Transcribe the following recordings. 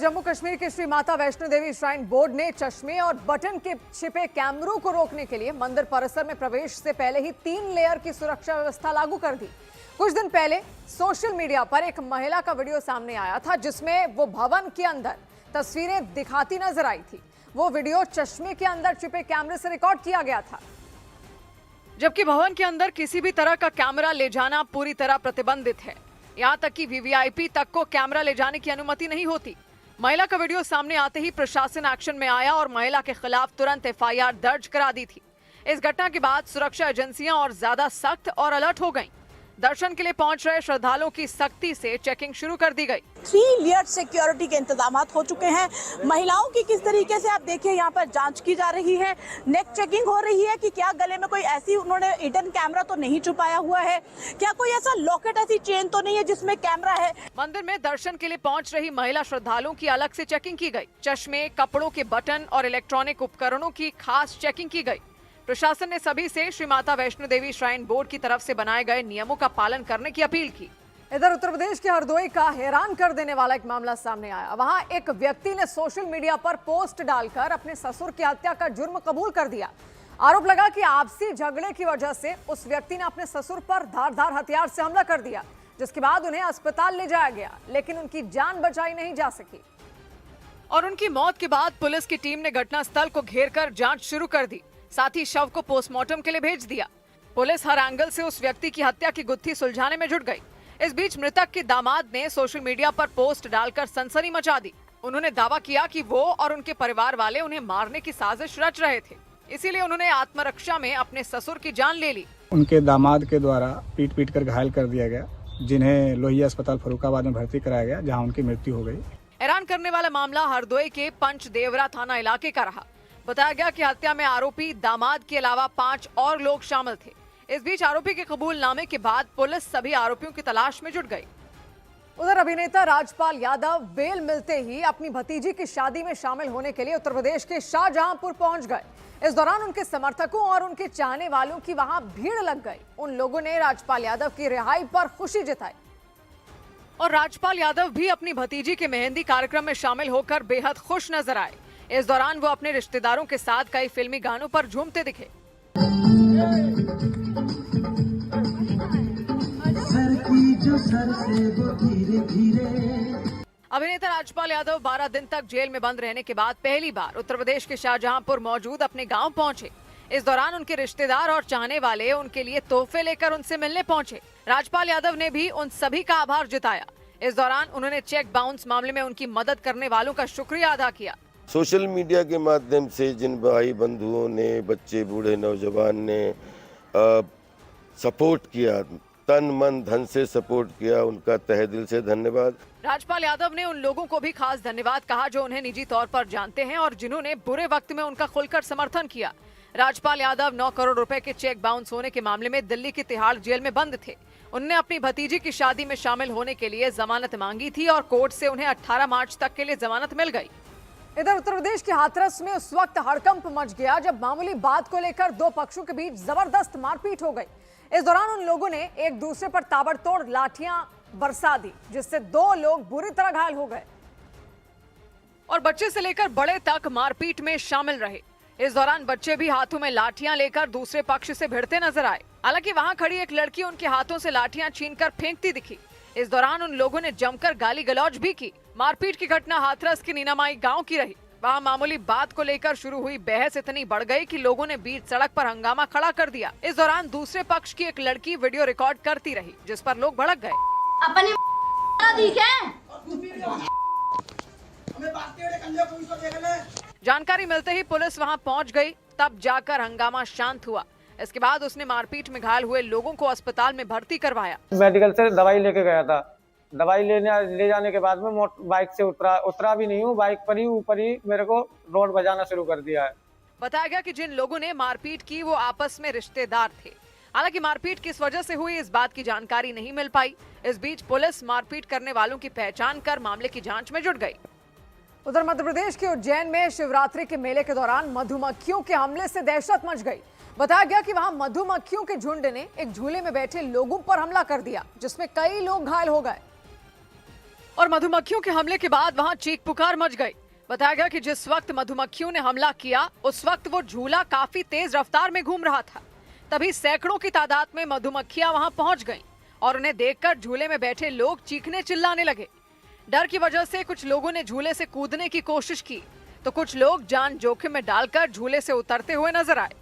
जम्मू कश्मीर के Shri Mata Vaishno Devi shrine board ने चश्मे और बटन के छिपे कैमरों को रोकने के लिए मंदिर परिसर में प्रवेश से पहले ही 3 लेयर की सुरक्षा व्यवस्था लागू कर दी। कुछ दिन पहले सोशल मीडिया पर एक महिला का वीडियो सामने आया था जिसमें वो भवन के अंदर तस्वीरें दिखाती नजर आई थी। वो वीडियो चश्मे के अंदर छिपे कैमरे से रिकॉर्ड किया गया था, जबकि भवन के अंदर किसी भी तरह का कैमरा ले जाना पूरी तरह प्रतिबंधित है। यहाँ तक कि वीवीआईपी तक को कैमरा ले जाने की अनुमति नहीं होती। महिला का वीडियो सामने आते ही प्रशासन एक्शन में आया और महिला के खिलाफ तुरंत एफआईआर दर्ज करा दी थी। इस घटना के बाद सुरक्षा एजेंसियां और ज्यादा सख्त और अलर्ट हो गईं। दर्शन के लिए पहुंच रहे श्रद्धालुओं की सख्ती से चेकिंग शुरू कर दी गई। 3 लेयर सिक्योरिटी के इंतजाम हो चुके हैं। महिलाओं की किस तरीके से आप देखिए यहाँ पर जांच की जा रही है, नेक चेकिंग हो रही है कि क्या गले में कोई ऐसी उन्होंने हिडन कैमरा तो नहीं छुपाया हुआ है, क्या कोई ऐसा लॉकेट ऐसी चेन तो नहीं है जिसमें कैमरा है। मंदिर में दर्शन के लिए पहुंच रही महिला श्रद्धालुओं की अलग से चेकिंग की गई। चश्मे, कपड़ों के बटन और इलेक्ट्रॉनिक उपकरणों की खास चेकिंग की गई। प्रशासन ने सभी से श्री माता वैष्णो देवी श्राइन बोर्ड की तरफ से बनाए गए नियमों का पालन करने की अपील की। इधर उत्तर प्रदेश के हरदोई का हैरान कर देने वाला एक मामला सामने आया। वहां एक व्यक्ति ने सोशल मीडिया पर पोस्ट डालकर अपने ससुर की हत्या का जुर्म कबूल कर दिया। आरोप लगा कि आपसी झगड़े की वजह से उस व्यक्ति ने अपने ससुर पर धारदार हथियार से हमला कर दिया, जिसके बाद उन्हें अस्पताल ले जाया गया, लेकिन उनकी जान बचाई नहीं जा सकी और उनकी मौत के बाद पुलिस की टीम ने घटनास्थल को घेर कर जांच शुरू कर दी। साथ ही शव को पोस्टमार्टम के लिए भेज दिया। पुलिस हर एंगल से उस व्यक्ति की हत्या की गुत्थी सुलझाने में जुट गई। इस बीच मृतक के दामाद ने सोशल मीडिया पर पोस्ट डालकर सनसनी मचा दी। उन्होंने दावा किया कि वो और उनके परिवार वाले उन्हें मारने की साजिश रच रहे थे, इसीलिए उन्होंने आत्मरक्षा में अपने ससुर की जान ले ली। उनके दामाद के द्वारा पीट कर घायल कर दिया गया, जिन्हें लोहिया अस्पताल फर्रुखाबाद में भर्ती कराया गया, जहाँ उनकी मृत्यु हो गई। हैरान करने वाला मामला हरदोई के पंचदेवरा थाना इलाके का रहा। बताया गया कि हत्या में आरोपी दामाद के अलावा 5 और लोग शामिल थे। इस बीच आरोपी के कबूलनामे के बाद पुलिस सभी आरोपियों की तलाश में जुट गई। उधर अभिनेता राजपाल यादव बेल मिलते ही अपनी भतीजी की शादी में शामिल होने के लिए उत्तर प्रदेश के शाहजहांपुर पहुंच गए। इस दौरान उनके समर्थकों और उनके चाहने वालों की वहां भीड़ लग गई। उन लोगों ने राजपाल यादव की रिहाई पर खुशी जताई और राजपाल यादव भी अपनी भतीजी के मेहंदी कार्यक्रम में शामिल होकर बेहद खुश नजर आए। इस दौरान वो अपने रिश्तेदारों के साथ कई फिल्मी गानों पर झूमते दिखे। अभिनेता राजपाल यादव 12 दिन तक जेल में बंद रहने के बाद पहली बार उत्तर प्रदेश के शाहजहांपुर मौजूद अपने गांव पहुंचे। इस दौरान उनके रिश्तेदार और चाहने वाले उनके लिए तोहफे लेकर उनसे मिलने पहुंचे। राजपाल यादव ने भी उन सभी का आभार जताया। इस दौरान उन्होंने चेक बाउंस मामले में उनकी मदद करने वालों का शुक्रिया अदा किया। सोशल मीडिया के माध्यम से जिन भाई बंधुओं ने, बच्चे, बूढ़े, नौजवान ने सपोर्ट किया, तन मन धन से सपोर्ट किया, उनका तहे दिल से धन्यवाद। राजपाल यादव ने उन लोगों को भी खास धन्यवाद कहा जो उन्हें निजी तौर पर जानते हैं और जिन्होंने बुरे वक्त में उनका खुलकर समर्थन किया। राजपाल यादव 9 करोड़ रुपए के चेक बाउंस होने के मामले में दिल्ली की तिहाड़ जेल में बंद थे। उन्होंने अपनी भतीजी की शादी में शामिल होने के लिए जमानत मांगी थी और कोर्ट से उन्हें 18 मार्च तक के लिए जमानत मिल गई। इधर उत्तर प्रदेश के हाथरस में उस वक्त हड़कंप मच गया जब मामूली बात को लेकर 2 पक्षों के बीच जबरदस्त मारपीट हो गई। इस दौरान उन लोगों ने एक दूसरे पर ताबड़तोड़ लाठियां बरसा दी, जिससे 2 लोग बुरी तरह घायल हो गए और बच्चे से लेकर बड़े तक मारपीट में शामिल रहे। इस दौरान बच्चे भी हाथों में लाठियां लेकर दूसरे पक्ष से भिड़ते नजर आए। हालांकि वहां खड़ी एक लड़की उनके हाथों से लाठियां छीनकर फेंकती दिखी। इस दौरान उन लोगों ने जमकर गाली गलौज भी की। मारपीट की घटना हाथरस के नीनामाई गांव की रही। वहां मामूली बात को लेकर शुरू हुई बहस इतनी बढ़ गई कि लोगों ने बीच सड़क पर हंगामा खड़ा कर दिया। इस दौरान दूसरे पक्ष की एक लड़की वीडियो रिकॉर्ड करती रही, जिस पर लोग भड़क गए। जानकारी मिलते ही पुलिस वहां पहुंच गई, तब जाकर हंगामा शांत हुआ। इसके बाद उसने मारपीट में घायल हुए लोगों को अस्पताल में भर्ती करवाया। मेडिकल से दवाई लेके गया था। दवाई ले जाने के बाद में बाइक से उतरा भी नहीं हूँ, बाइक पर ही ऊपर ही मेरे को रोड बजाना शुरू कर दिया है। बताया गया कि जिन लोगों ने मारपीट की वो आपस में रिश्तेदार थे। हालांकि मारपीट किस वजह से हुई इस बात की जानकारी नहीं मिल पाई। इस बीच पुलिस मारपीट करने वालों की पहचान कर मामले की जांच में जुट गई। उधर मध्य प्रदेश के उज्जैन में शिवरात्रि के मेले के दौरान मधुमक्खियों के हमले से दहशत मच गई। बताया गया कि वहां मधुमक्खियों के झुंड ने एक झूले में बैठे लोगों पर हमला कर दिया, जिसमें कई लोग घायल हो गए। और मधुमक्खियों के हमले के बाद वहां चीख पुकार मच गई। बताया गया कि जिस वक्त मधुमक्खियों ने हमला किया उस वक्त वो झूला काफी तेज रफ्तार में घूम रहा था। तभी सैकड़ों की तादाद में मधुमक्खियां वहां पहुंच गईं और उन्हें देखकर झूले में बैठे लोग चीखने चिल्लाने लगे। डर की वजह से कुछ लोगों ने झूले से कूदने की कोशिश की तो कुछ लोग जान जोखिम में डालकर झूले से उतरते हुए नजर आए।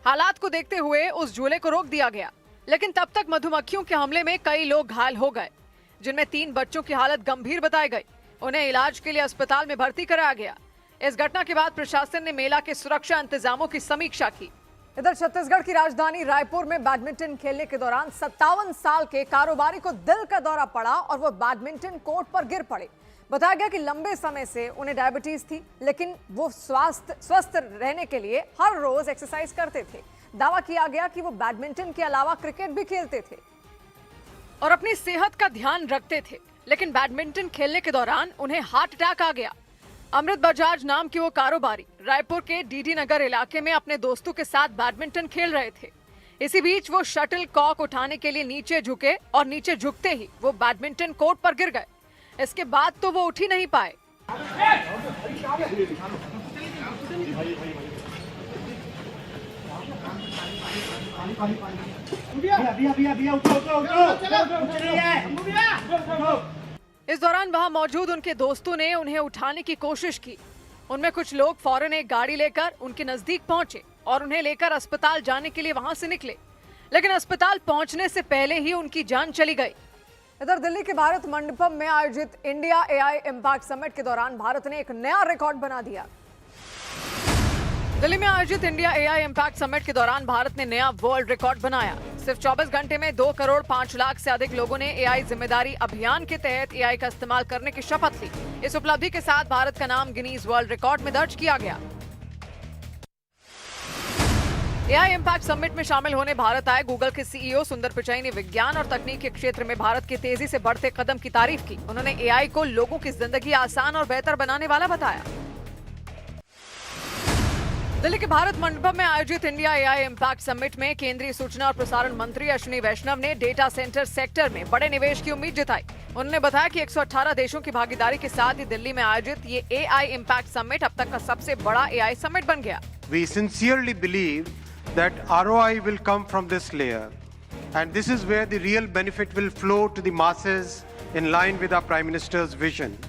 हालात को देखते हुए उस झूले को रोक दिया गया, लेकिन तब तक मधुमक्खियों के हमले में कई लोग घायल हो गए, जिनमें 3 बच्चों की हालत गंभीर बताई गई। उन्हें इलाज के लिए अस्पताल में भर्ती कराया गया। इस घटना के बाद प्रशासन ने मेला के सुरक्षा इंतजामों की समीक्षा की। इधर छत्तीसगढ़ की राजधानी रायपुर में बैडमिंटन खेलने के दौरान 57 साल के कारोबारी को दिल का दौरा पड़ा और वो बैडमिंटन कोर्ट पर गिर पड़े। बताया गया कि लंबे समय से उन्हें डायबिटीज थी, लेकिन वो स्वस्थ रहने के लिए हर रोज एक्सरसाइज करते थे। दावा किया गया कि वो बैडमिंटन के अलावा क्रिकेट भी खेलते थे और अपनी सेहत का ध्यान रखते थे, लेकिन बैडमिंटन खेलने के दौरान उन्हें हार्ट अटैक आ गया। अमृत बजाज नाम के वो कारोबारी रायपुर के डीडी नगर इलाके में अपने दोस्तों के साथ बैडमिंटन खेल रहे थे। इसी बीच वो शटल कॉक उठाने के लिए नीचे झुके और नीचे झुकते ही वो बैडमिंटन कोर्ट पर गिर गए। इसके बाद तो वो उठ ही नहीं पाए। इस दौरान वहां मौजूद उनके दोस्तों ने उन्हें उठाने की कोशिश की। उनमें कुछ लोग फौरन एक गाड़ी लेकर उनके नजदीक पहुंचे और उन्हें लेकर अस्पताल जाने के लिए वहां से निकले, लेकिन अस्पताल पहुंचने से पहले ही उनकी जान चली गई। इधर दिल्ली के भारत मंडपम में आयोजित इंडिया एआई इम्पैक्ट समिट के दौरान भारत ने एक नया रिकॉर्ड बना दिया। दिल्ली में आयोजित इंडिया एआई इम्पैक्ट समिट के दौरान भारत ने नया वर्ल्ड रिकॉर्ड बनाया। सिर्फ 24 घंटे में 2 करोड़ 5 लाख से अधिक लोगों ने एआई जिम्मेदारी अभियान के तहत एआई का इस्तेमाल करने की शपथ ली। इस उपलब्धि के साथ भारत का नाम गिनीज वर्ल्ड रिकॉर्ड में दर्ज किया गया। एआई इम्पैक्ट समिट में शामिल होने भारत आए गूगल के सीईओ सुंदर पिचाई ने विज्ञान और तकनीक के क्षेत्र में भारत के तेजी से बढ़ते कदम की तारीफ की। उन्होंने एआई को लोगों की जिंदगी आसान और बेहतर बनाने वाला बताया। दिल्ली के भारत मंडपम में आयोजित इंडिया एआई इम्पैक्ट समिट में केंद्रीय सूचना और प्रसारण मंत्री अश्विनी वैष्णव ने डेटा सेंटर सेक्टर में बड़े निवेश की उम्मीद जताई। उन्होंने बताया कि 118 देशों की भागीदारी के साथ ही दिल्ली में आयोजित ये एआई इम्पैक्ट समिट अब तक का सबसे बड़ा एआई समिट बन गया। We sincerely believe that ROI will come from this layer, and this is where the real benefit will flow to the masses in line with our Prime Minister's vision.